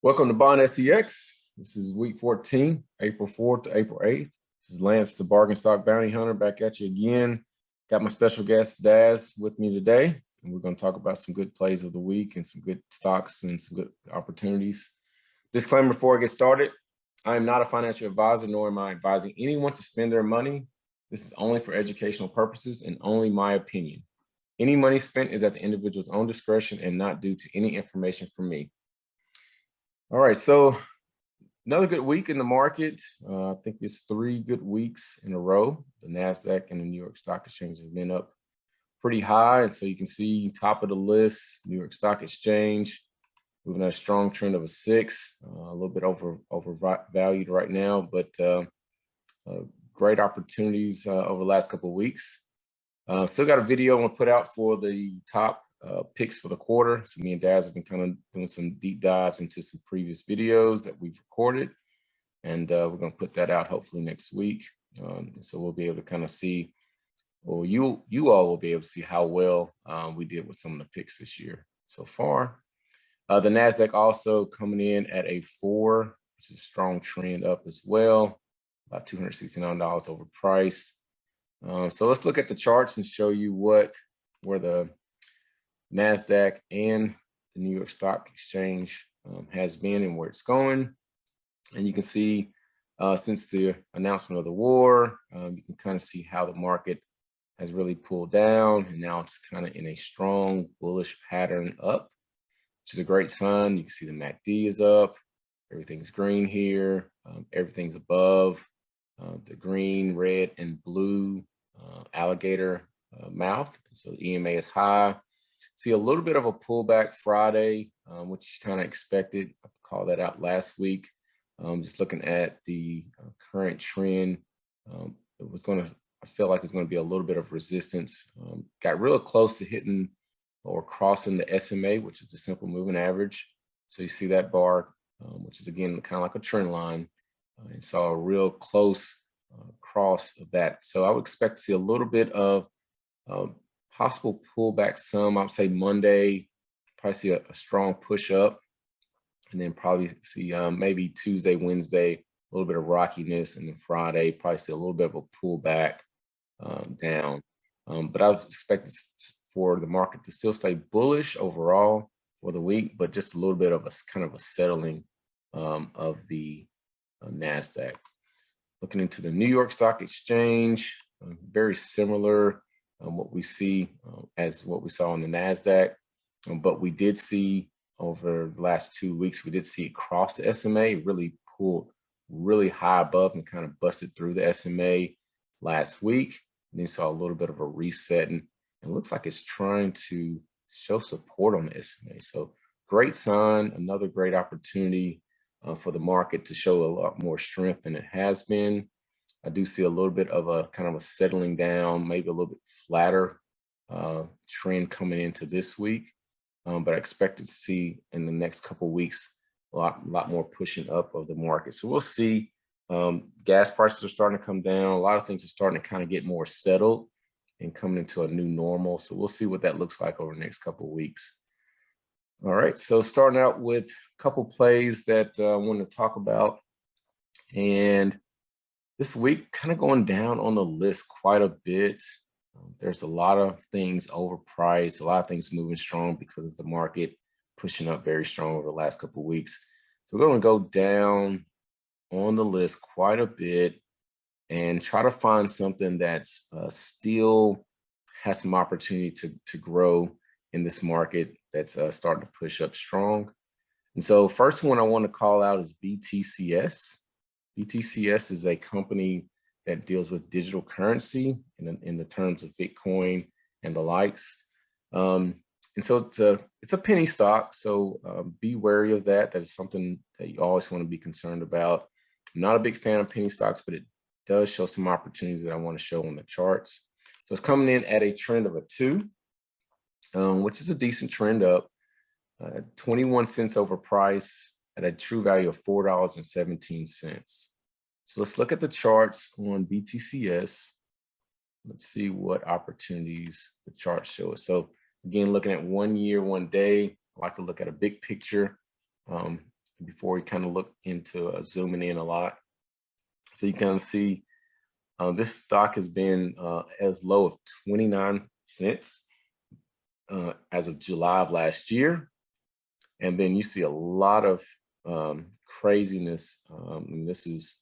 Welcome to Bond SEX. This is week 14, April 4th to April 8th. This is Lance, the bargain stock bounty hunter, back at you again. Got my special guest, Daz, with me today. And we're going to talk about some good plays of the week and some good stocks and some good opportunities. Disclaimer before I get started, I am not a financial advisor, nor am I advising anyone to spend their money. This is only for educational purposes and only my opinion. Any money spent is at the individual's own discretion and not due to any information from me. All right, so another good week in the market. I think it's 3 good weeks in a row. The Nasdaq and the New York Stock Exchange have been up pretty high. And so you can see top of the list, New York Stock Exchange, moving at a strong trend of a 6, a little bit overvalued right now, but great opportunities over the last couple of weeks. Still got a video I'm gonna put out for the top picks for the quarter. So me and Daz have been kind of doing some deep dives into some previous videos that we've recorded, and we're going to put that out hopefully next week. So we'll be able to kind of see, or you all will be able to see how well we did with some of the picks this year so far. The Nasdaq also coming in at a 4, which is a strong trend up as well, about $269 over price. So let's look at the charts and show you where the Nasdaq and the New York Stock Exchange has been and where it's going. And you can see since the announcement of the war, you can kind of see how the market has really pulled down, and now it's kind of in a strong bullish pattern up, which is a great sign. You can see the MACD is up, everything's green here, everything's above the green, red, and blue alligator mouth. So the EMA is high. See a little bit of a pullback Friday, which kind of expected. I called that out last week. Just looking at the current trend, I feel like it's going to be a little bit of resistance. Got real close to hitting or crossing the SMA, which is the simple moving average. So you see that bar, which is again kind of like a trend line, and saw a real close cross of that. So I would expect to see a little bit of possible pullback some. I would say Monday, probably see a strong push up, and then probably see maybe Tuesday, Wednesday, a little bit of rockiness, and then Friday, probably see a little bit of a pullback down. But I would expect for the market to still stay bullish overall for the week, but just a little bit of a kind of a settling of the Nasdaq. Looking into the New York Stock Exchange, very similar. What we see as what we saw on the Nasdaq, but we did see over the last 2 weeks, we did see it cross the SMA, really pulled really high above and kind of busted through the SMA last week. And then saw a little bit of a reset, and it looks like it's trying to show support on the SMA. So great sign, another great opportunity for the market to show a lot more strength than it has been. I do see a little bit of a kind of a settling down, maybe a little bit flatter trend coming into this week, but I expect to see in the next couple of weeks a lot more pushing up of the market. So we'll see. Gas prices are starting to come down. A lot of things are starting to kind of get more settled and coming into a new normal. So we'll see what that looks like over the next couple of weeks. All right, so starting out with a couple plays that I want to talk about, and this week, kind of going down on the list quite a bit. There's a lot of things overpriced, a lot of things moving strong because of the market pushing up very strong over the last couple of weeks. So we're going to go down on the list quite a bit and try to find something that's still has some opportunity to grow in this market that's starting to push up strong. And so first one I want to call out is BTCS. BTCS is a company that deals with digital currency in the terms of Bitcoin and the likes. And so it's a penny stock. So be wary of that. That is something that you always want to be concerned about. I'm not a big fan of penny stocks, but it does show some opportunities that I want to show on the charts. So it's coming in at a trend of a 2, which is a decent trend up, 21 cents over price at a true value of $4.17. So let's look at the charts on BTCS. Let's see what opportunities the charts show us. So again, looking at 1 year, 1 day, I like to look at a big picture. before we kind of look into zooming in a lot. So you kind of see this stock has been as low as 29 cents as of July of last year. And then you see a lot of craziness. And this is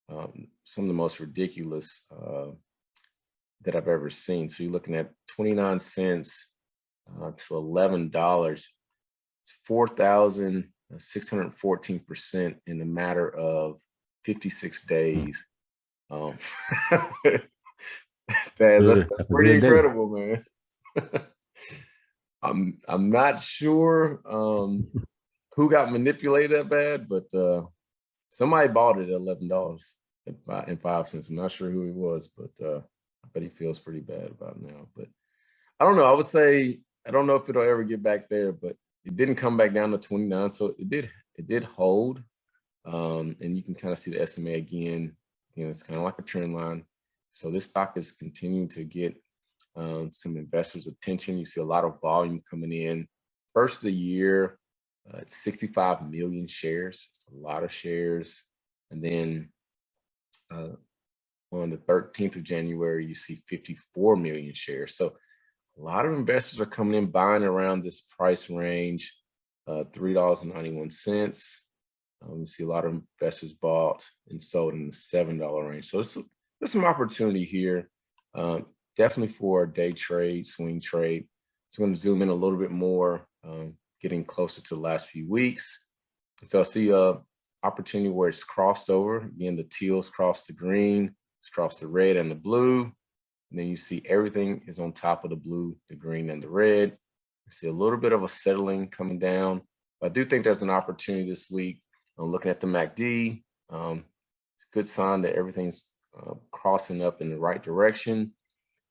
some of the most ridiculous that I've ever seen. So you're looking at 29 cents to $11. It's 4,614% in a matter of 56 days. That's pretty incredible, man. I'm not sure who got manipulated that bad, but somebody bought it at $11.05. I'm not sure who he was, but I bet he feels pretty bad about it now. But I don't know. I would say I don't know if it'll ever get back there, but it didn't come back down to 29, so it did hold. And you can kind of see the SMA again. You know, it's kind of like a trend line. So this stock is continuing to get some investors' attention. You see a lot of volume coming in. First of the year, it's 65 million shares. It's a lot of shares. And then on the 13th of January, you see 54 million shares. So a lot of investors are coming in, buying around this price range, $3.91. You see a lot of investors bought and sold in the $7 range. So there's some opportunity here, definitely for a day trade, swing trade. So I'm going to zoom in a little bit more, getting closer to the last few weeks. So I see a opportunity where it's crossed over. Again, the teal's crossed the green, it's crossed the red and the blue. And then you see everything is on top of the blue, the green, and the red. You see a little bit of a settling coming down. But I do think there's an opportunity this week. I'm looking at the MACD. It's a good sign that everything's crossing up in the right direction.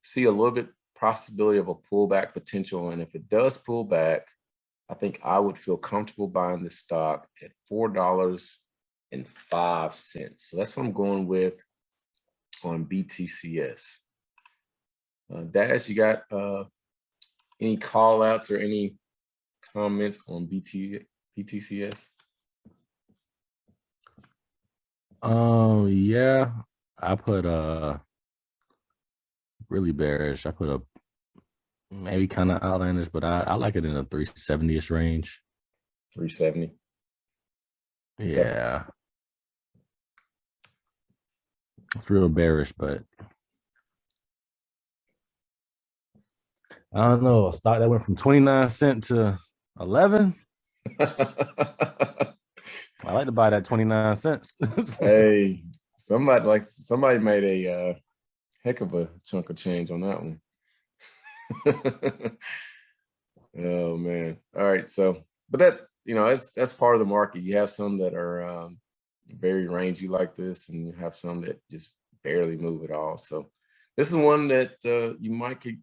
See a little bit possibility of a pullback potential. And if it does pull back, I think I would feel comfortable buying this stock at $4.05. So that's what I'm going with on BTCS. Dash, you got any call outs or any comments on BTCS? Yeah, I put really bearish. I put a maybe kind of outlandish, but I like it in a 370-ish range. 370. Yeah. Okay. It's real bearish, but I don't know. A stock that went from 29 cents to 11. I like to buy that 29 cents. Hey, somebody made a heck of a chunk of change on that one. Oh man. All right. So, but that's part of the market. You have some that are very rangy like this, and you have some that just barely move at all. So this is one that you might could,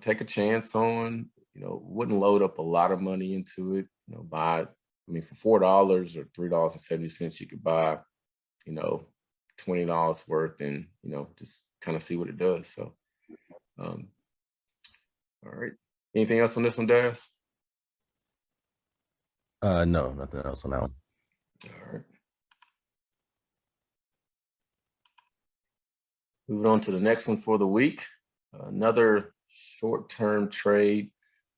take a chance on. Wouldn't load up a lot of money into it. Buy. I mean, for $4 or $3.70, you could buy, $20 worth, and just kind of see what it does. So, all right. Anything else on this one, Daz? No, nothing else on that one. All right. Moving on to the next one for the week. Another short-term trade,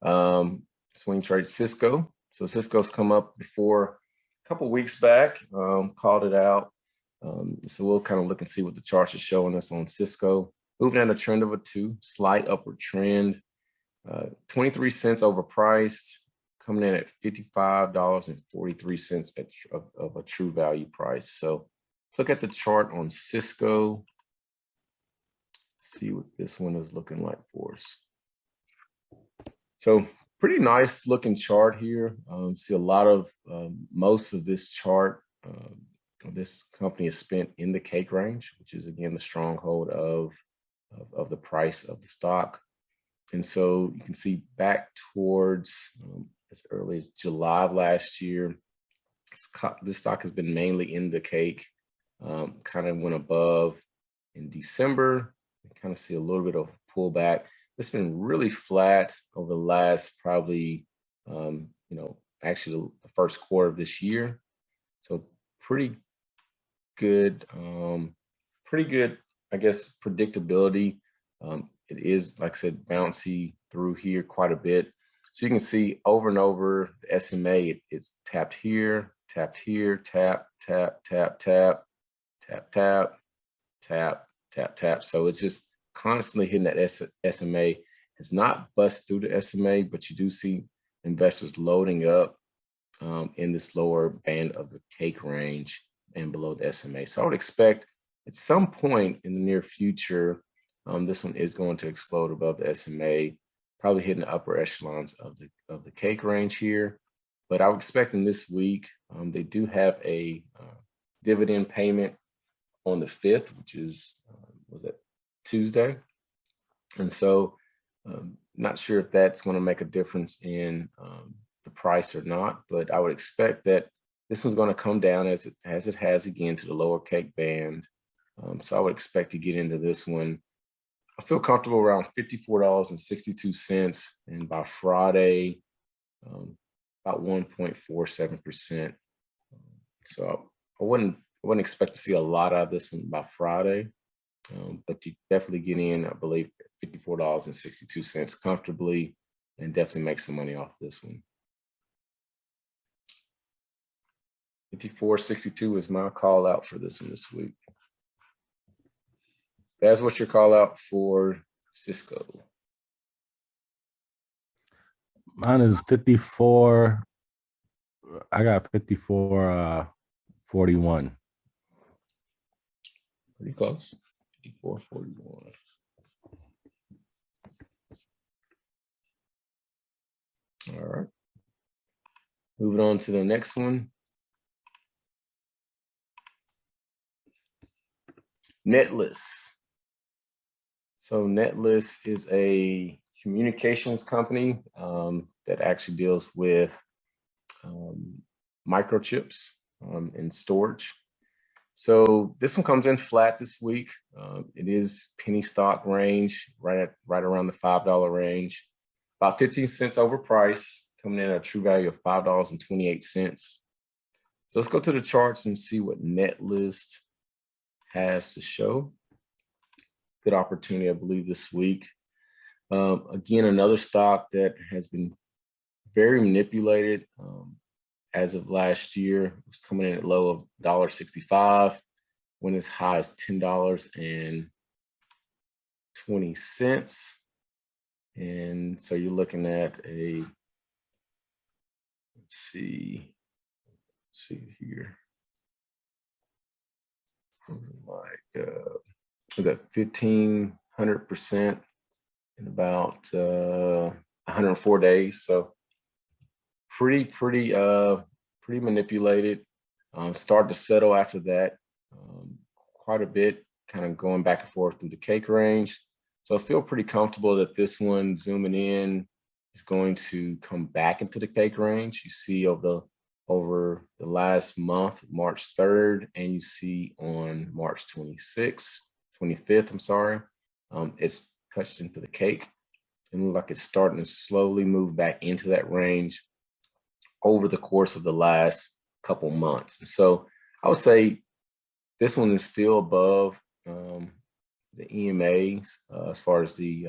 swing trade, Cisco. So Cisco's come up before a couple of weeks back, called it out. So we'll kind of look and see what the charts are showing us on Cisco. Moving in a trend of a 2, slight upward trend. 23 cents overpriced, coming in at $55.43 of a true value price. So let's look at the chart on Cisco. See what this one is looking like for us. So pretty nice looking chart here. See a lot of most of this chart, this company is spent in the cake range, which is again the stronghold of the price of the stock. And so you can see back towards as early as July of last year, this stock has been mainly in the cake, kind of went above in December. You kind of see a little bit of pullback. It's been really flat over the last probably, actually the first quarter of this year. So pretty good, I guess, predictability. It is, like I said, bouncy through here quite a bit. So you can see over and over the SMA, it's tapped here, tap, tap, tap, tap, tap, tap, tap, tap. So it's just constantly hitting that SMA. It's not bust through the SMA, but you do see investors loading up in this lower band of the cake range and below the SMA. So I would expect at some point in the near future, this one is going to explode above the SMA, probably hitting the upper echelons of the cake range here. But I would expect in this week, they do have a dividend payment on the 5th, which is, was that Tuesday? And so not sure if that's going to make a difference in the price or not, but I would expect that this one's going to come down as it has again to the lower cake band. So I would expect to get into this one. I feel comfortable around $54.62, and by Friday, about 1.47%. So I wouldn't expect to see a lot out of this one by Friday, but you definitely get in, I believe, $54.62 comfortably, and definitely make some money off this one. 54.62 is my call out for this one this week. That's what's your call out for Cisco. Mine is 54. I got 54.41. Pretty close. 54.41. All right. Moving on to the next one. Netlist. So Netlist is a communications company that actually deals with microchips and storage. So this one comes in flat this week. It is penny stock range, right around the $5 range, about 15 cents over price, coming in at a true value of $5.28. So let's go to the charts and see what Netlist has to show. Good opportunity, I believe, this week. Again, another stock that has been very manipulated as of last year. It was coming in at low of $1.65, went as high as $10.20. And so you're looking at a, let's see here. Like, was that 1,500% in about 104 days? So pretty manipulated. Started to settle after that quite a bit, kind of going back and forth through the cake range. So I feel pretty comfortable that this one, zooming in, is going to come back into the cake range. You see over the last month, March 3rd, and you see on March 25th, I'm sorry, it's touched into the cake and look like it's starting to slowly move back into that range over the course of the last couple months. And so I would say this one is still above the EMAs as far as the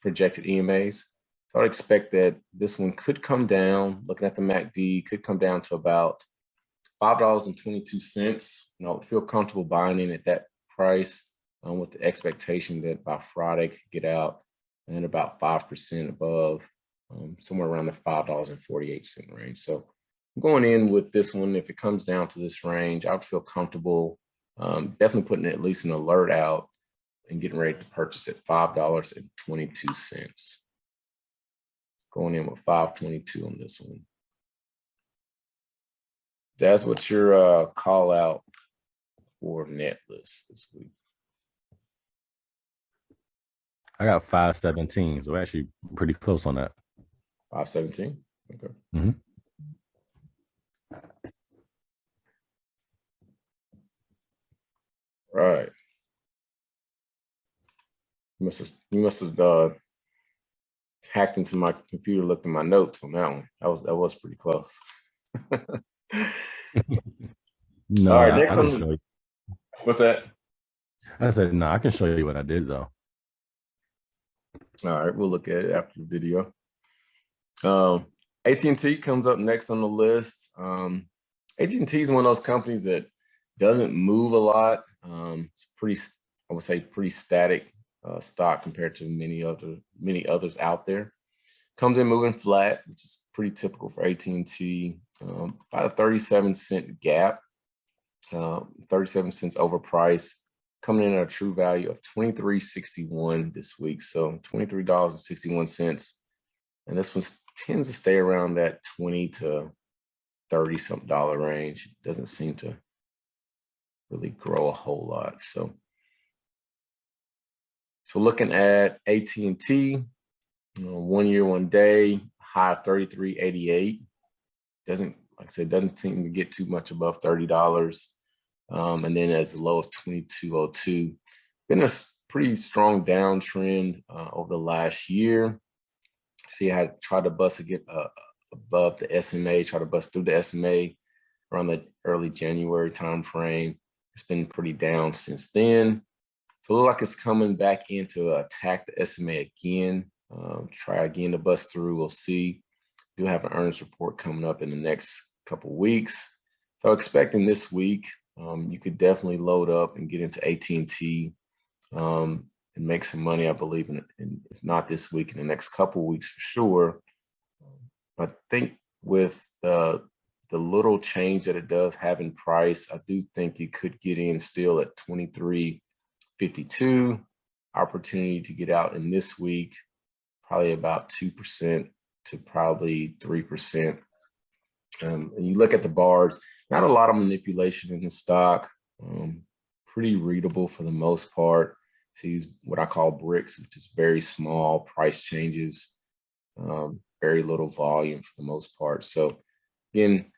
projected EMAs. So I'd expect that this one could come down, looking at the MACD, could come down to about $5.22. And I would feel comfortable buying in at that price with the expectation that by Friday could get out and about 5% above, somewhere around the $5.48 range. So I'm going in with this one. If it comes down to this range, I would feel comfortable definitely putting at least an alert out and getting ready to purchase at $5.22. Going in with 522 on this one. That's what your call out for Netlist this week. I got 517, so actually pretty close on that. 517. Okay. Mm-hmm. Right. You must have hacked into my computer, looked at my notes on that one. That was pretty close. All No, right, I next can on, show you. what's that? I said no, I can show you what I did though. All right, we'll look at it after the video. AT&T comes up next on the list. AT&T is one of those companies that doesn't move a lot. It's pretty, I would say, pretty static stock compared to many others out there. Comes in moving flat, which is pretty typical for AT&T. About a 37-cent gap, 37 cents overpriced, coming in at a true value of $23.61 this week. So $23.61. And this one tends to stay around that 20 to 30 something dollar range. It doesn't seem to really grow a whole lot. So looking at AT&T, 1 year, 1 day, high of 33.88. Doesn't, like I said, doesn't seem to get too much above $30. And then as the low of 22.02. Been a pretty strong downtrend over the last year. See, I had tried to bust again above the SMA, try to bust through the SMA around the early January timeframe. It's been pretty down since then. So it looks like it's coming back in to attack the SMA again. Try again to bust through. We'll see. Do have an earnings report coming up in the next couple of weeks. So expecting this week, you could definitely load up and get into AT&T and make some money, I believe, in if not this week, in the next couple of weeks for sure. I think with the little change that it does have in price, I do think you could get in still at 23.52. Opportunity to get out in this week, probably about 2% to probably 3%. And you look at the bars, not a lot of manipulation in the stock, pretty readable for the most part. See what I call bricks, which is very small price changes, very little volume for the most part. So again,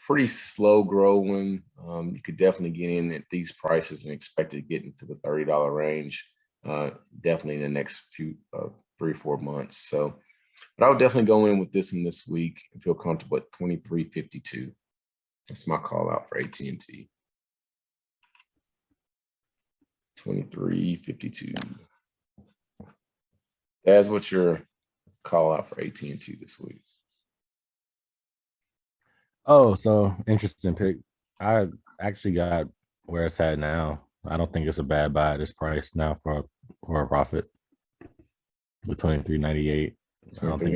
pretty slow growing. You could definitely get in at these prices and expect to get into the $30 range, definitely in the next few 3-4 months. So, but I would definitely go in with this one this week and feel comfortable at 23.52. That's my call out for AT&T. 23.52. Daz, what's your call out for AT&T this week? Oh, so interesting pick. I actually got where it's at now. I don't think it's a bad buy at this price now for a profit with 23.98. I don't think.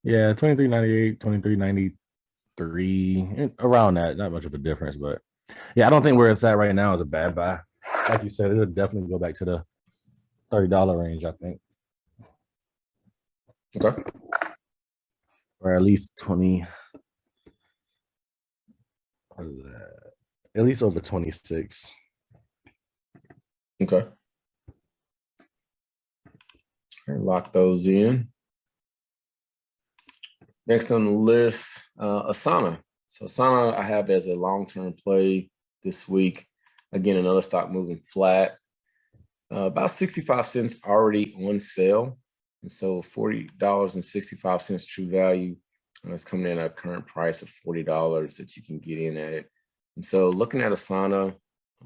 Yeah, 23.98, 23.93, around that. Not much of a difference, but yeah, I don't think where it's at right now is a bad buy. Like you said, it'll definitely go back to the $30 range, I think. Okay. Or at least 20. What is that? At least over 26. Okay. Lock those in. Next on the list, Asana. So Asana I have as a long-term play this week. Again, another stock moving flat. About 65 cents already on sale. And so $40.65 true value. It's coming in at a current price of $40 that you can get in at it. And so looking at Asana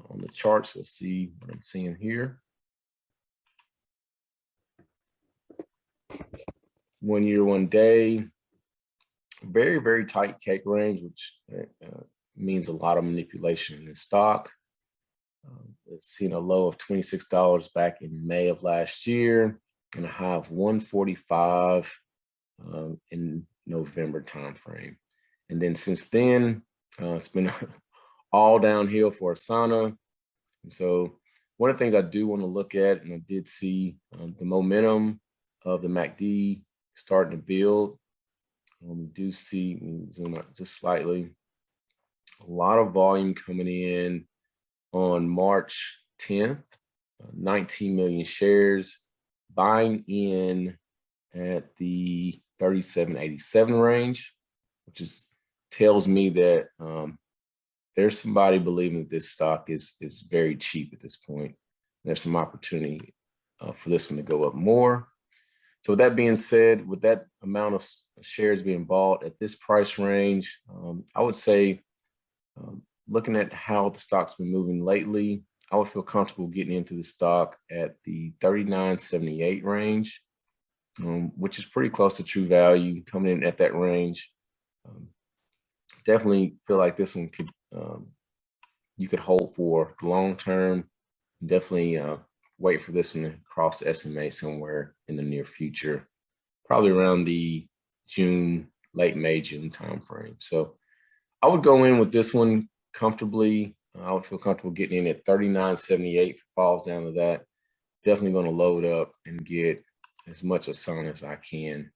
on the charts, you'll see what I'm seeing here. 1 year, 1 day. Very, very tight cake range, which means a lot of manipulation in the stock. It's seen a low of $26 back in May of last year and a high of $145 in November timeframe. And then since then, it's been all downhill for Asana. And so one of the things I do want to look at, and I did see the momentum of the MACD starting to build. We do see, zoom out just slightly, a lot of volume coming in on March 10th, 19 million shares, buying in at the 37.87 range, which tells me that there's somebody believing that this stock is very cheap at this point. There's some opportunity for this one to go up more. So with that being said, with that amount of shares being bought at this price range, I would say Looking at how the stock's been moving lately, I would feel comfortable getting into the stock at the 39.78 range, which is pretty close to true value, coming in at that range. Definitely feel like this one could you could hold for the long term. Definitely wait for this one to cross the SMA somewhere in the near future, probably around the late May, June timeframe. So I would go in with this one comfortably. I would feel comfortable getting in at 39.78. If it falls down to that, definitely going to load up and get as much Asana as I can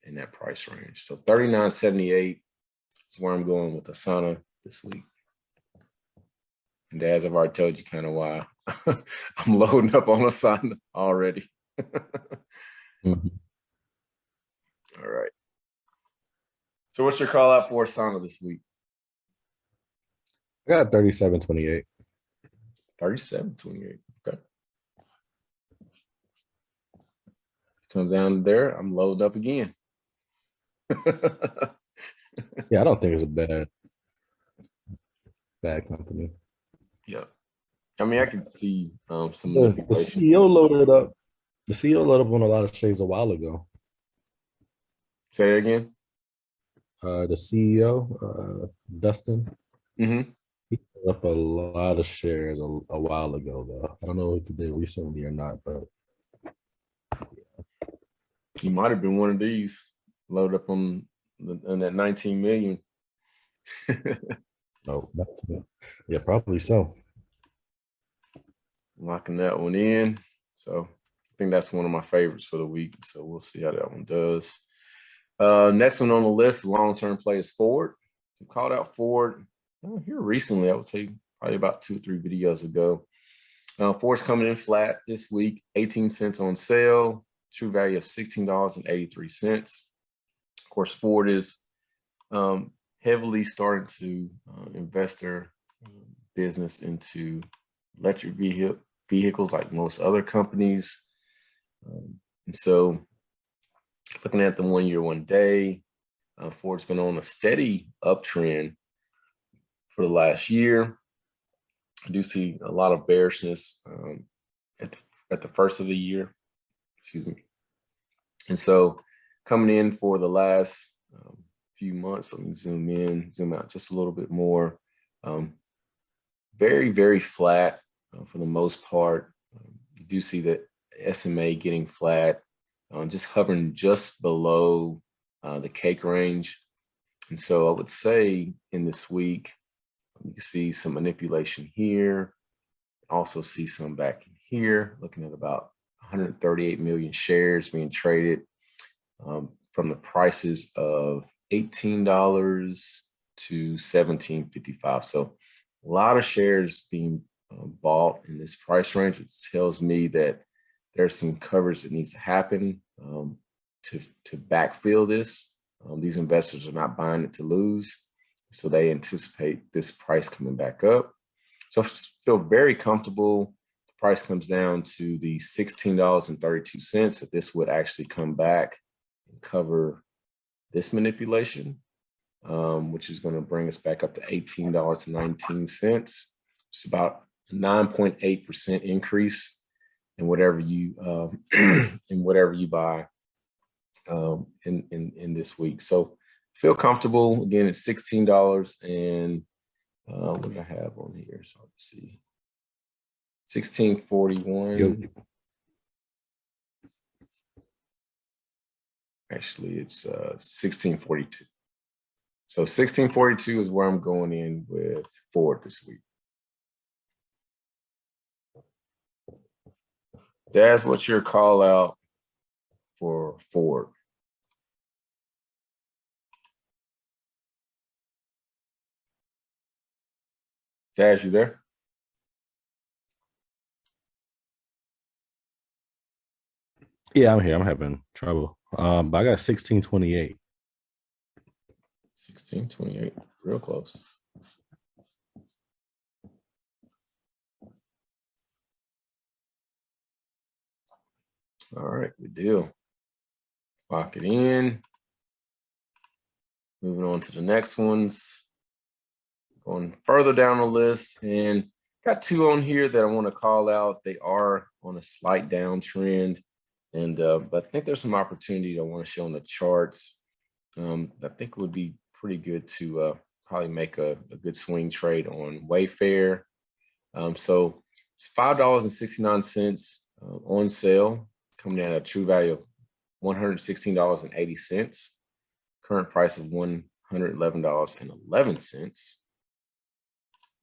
in that price range. So 39.78 is where I'm going with Asana this week. And as I've already told you kind of why I'm loading up on Asana already. Mhm. All right. So what's your call out for Asana this week? I got 37.28. 37.28. Okay. Comes down there, I'm loading up again. Yeah, I don't think it's a bad company. Yeah. I mean, I can see some The manipulation. CEO loaded up. The CEO loaded up on a lot of shades a while ago. Say it again. The CEO, Dustin, Mm-hmm. he put up a lot of shares a while ago, though. I don't know if he did recently or not, but He might have been one of these loaded up on that 19 million. no, yeah, probably so. Locking that one in. So I think that's one of my favorites for the week. So we'll see how that one does. Next one on the list, long-term play is Ford. We called out Ford here recently, I would say probably about 2 or 3 videos ago. Ford's coming in flat this week, 18 cents on sale, true value of $16.83. Of course, Ford is heavily starting to invest their business into electric vehicles like most other companies. And so looking at the 1 year, 1 day, Ford's been on a steady uptrend for the last year. I do see a lot of bearishness at the first of the year, excuse me. And so coming in for the last few months, let me zoom out just a little bit more. Very, very flat for the most part. You do see that SMA getting flat, just hovering just below the cake range. And so I would say in this week, you can see some manipulation here. Also see some back in here, looking at about 138 million shares being traded from the prices of $18 to $17.55. So a lot of shares being bought in this price range, which tells me that there's some coverage that needs to happen to backfill this. These investors are not buying it to lose, so they anticipate this price coming back up. So I feel very comfortable. The price comes down to the $16.32 that this would actually come back and cover this manipulation, which is going to bring us back up to $18.19. It's about a 9.8% increase in whatever you buy in this week. So feel comfortable. Again, it's $16 and what did I have on here? So let's see. 1641. Yep. Actually, it's 1642. So 1642 is where I'm going in with Ford this week. Daz, what's your call out for Ford? Daz, you there? Yeah, I'm here. I'm having trouble. But I got 16.28. 1628, real close. All right, good deal. Lock it in. Moving on to the next ones. Going further down the list, and got two on here that I want to call out. They are on a slight downtrend, and but I think there's some opportunity I want to show on the charts. I think it would be pretty good to probably make a good swing trade on Wayfair. So it's $5.69 on sale, coming in at a true value of $116.80. Current price of $111.11.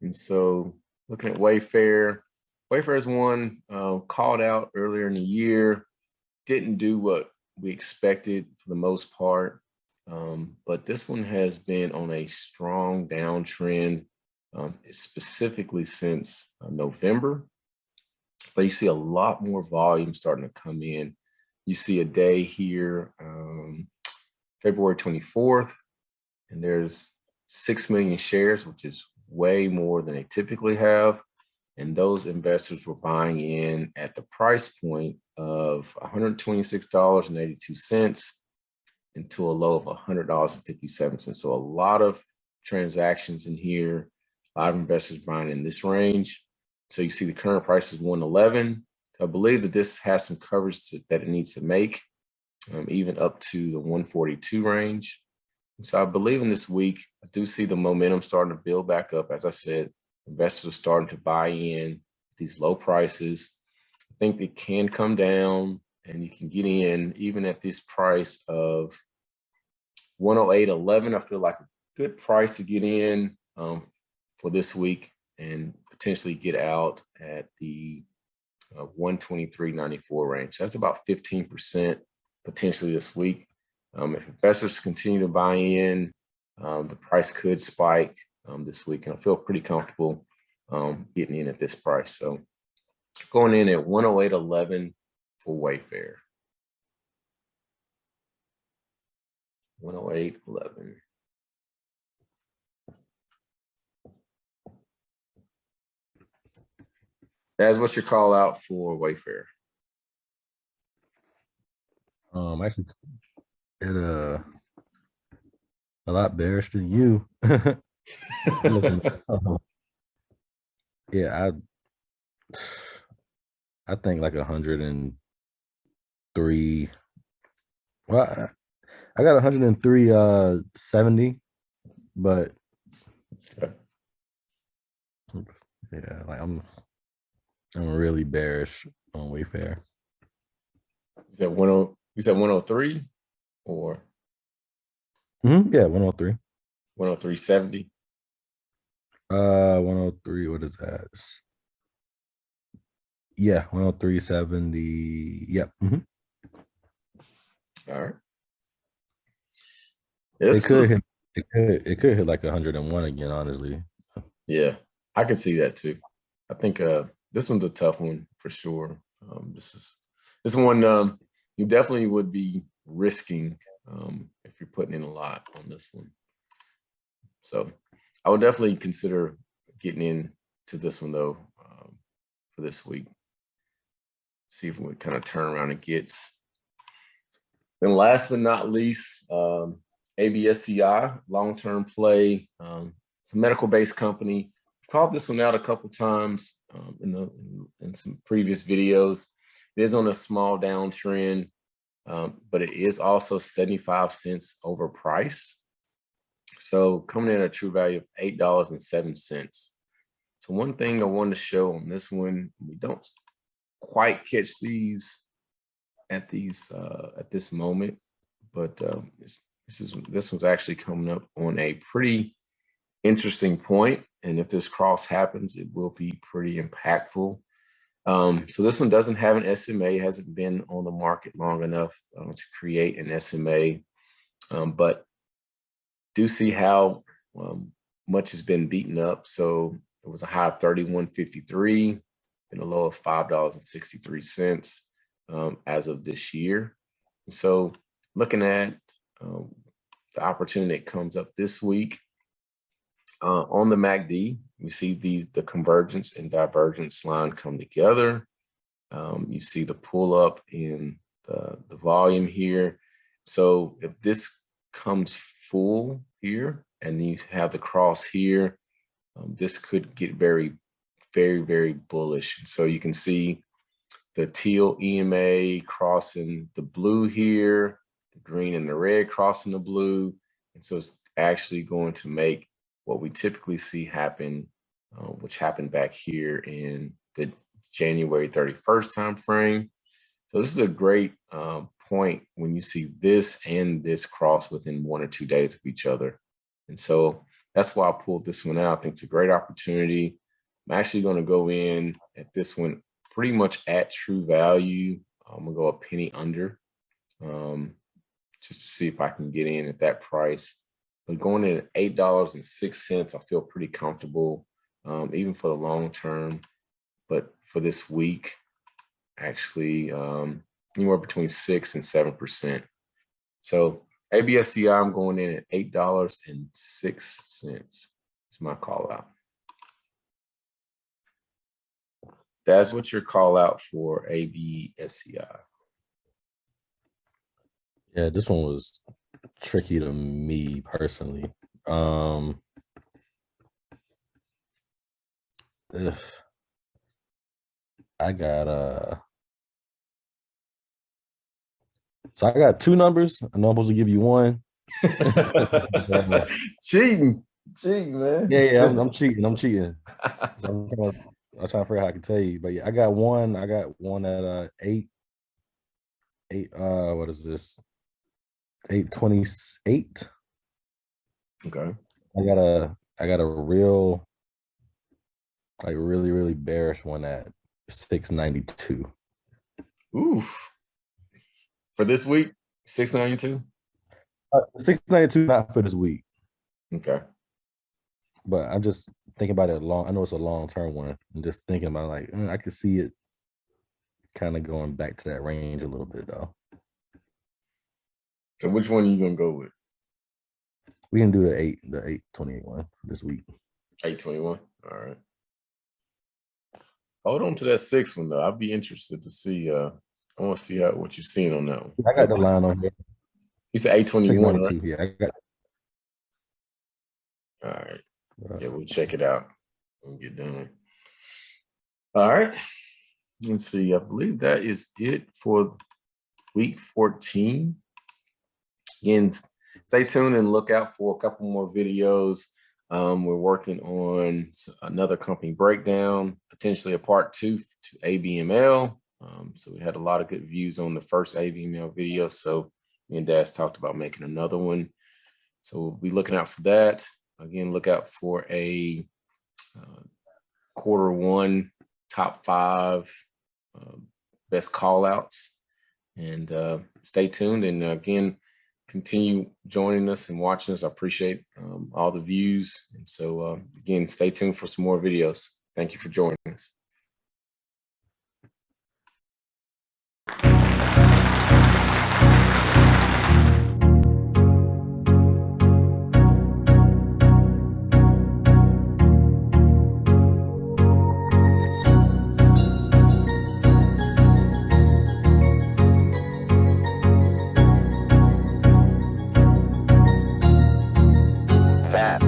And so looking at Wayfair, Wayfair is one called out earlier in the year, didn't do what we expected for the most part. But this one has been on a strong downtrend, specifically since November. But you see a lot more volume starting to come in. You see a day here, February 24th, and there's 6 million shares, which is way more than they typically have. And those investors were buying in at the price point of $126.82 into a low of $100.57. So a lot of transactions in here, a lot of investors buying in this range. So you see the current price is 111. So I believe that this has some coverage that it needs to make, even up to the 142 range. And so I believe in this week, I do see the momentum starting to build back up. As I said, investors are starting to buy in these low prices. I think they can come down and you can get in even at this price of 108.11. I feel like a good price to get in for this week and potentially get out at the 123.94 range. That's about 15% potentially this week. If investors continue to buy in, the price could spike this week, and I feel pretty comfortable getting in at this price. So going in at 108.11 for Wayfair. 108.11. That's what's your call out for Wayfair? Actually, it a lot bearish than you. Yeah, I think like 103. Well, I got 103.70, but yeah, like I'm really bearish on Wayfair. Is that 10? You said 103 or? Yeah, 103. 103.70. 103. What is that? Yeah, 103.70. Yep. All right. It could hit. It could hit like 101 again. Honestly. Yeah, I could see that too. I think this one's a tough one for sure. This one you definitely would be risking if you're putting in a lot on this one. So I would definitely consider getting into this one though for this week. See if we kind of turn around and gets. Then last but not least, ABSCI, long-term play. It's a medical-based company. I've called this one out a couple times in some previous videos. It is on a small downtrend, but it is also 75 cents overpriced. So coming in at a true value of $8.07. So one thing I wanted to show on this one, we don't quite catch these at this moment, but this one's actually coming up on a pretty interesting point, and if this cross happens, it will be pretty impactful. So this one doesn't have an SMA, hasn't been on the market long enough to create an SMA, but do see how much has been beaten up. So it was a high of 31.53 and a low of $5.63 as of this year. And so looking at the opportunity that comes up this week on the MACD, you see the convergence and divergence line come together. You see the pull up in the volume here. So if this comes full here and you have the cross here, this could get very, very, very bullish. And so you can see the teal EMA crossing the blue here, the green and the red crossing the blue. And so it's actually going to make what we typically see happen, which happened back here in the January 31st time frame. So this is a great point when you see this and this cross within 1 or 2 days of each other. And so that's why I pulled this one out. I think it's a great opportunity. I'm actually going to go in at this one pretty much at true value. I'm going to go a penny under just to see if I can get in at that price. But going in at $8.06, I feel pretty comfortable, even for the long term. But for this week, actually anywhere between 6 and 7%. So ABSCI, I'm going in at $8.06. It's my call out. That's what your call out for ABSCI. Yeah, this one was tricky to me personally. I got so I got 2 numbers. I know I'm supposed to give you one. Cheating, man. Yeah, I'm cheating. So I'm trying to figure out how I can tell you, but yeah, I got one at 8. What is this? 828. Okay. I got a real, like really bearish one at 692. Oof. For this week, 692. 692 not for this week. Okay. But I'm just thinking about it long. I know it's a long-term one. I'm just thinking about like I could see it kind of going back to that range a little bit though. So which one are you gonna go with? We can do the 828 one for this week. 821. All right. Hold on to that 6th one though. I'd be interested to see. I want to see what you're seeing on that one. I got the line on here. You said 821, right? Yeah, I got. All right. Yeah, we'll check it out when we get done. All right. Let's see. I believe that is it for week 14. Again, stay tuned and look out for a couple more videos. We're working on another company breakdown, potentially a part 2 to ABML. So we had a lot of good views on the first ABML video. So me and Daz talked about making another one. So we'll be looking out for that. Again, look out for a Q1 top 5 best call outs. And stay tuned. And again, continue joining us and watching us. I appreciate all the views. And so again, stay tuned for some more videos. Thank you for joining us. That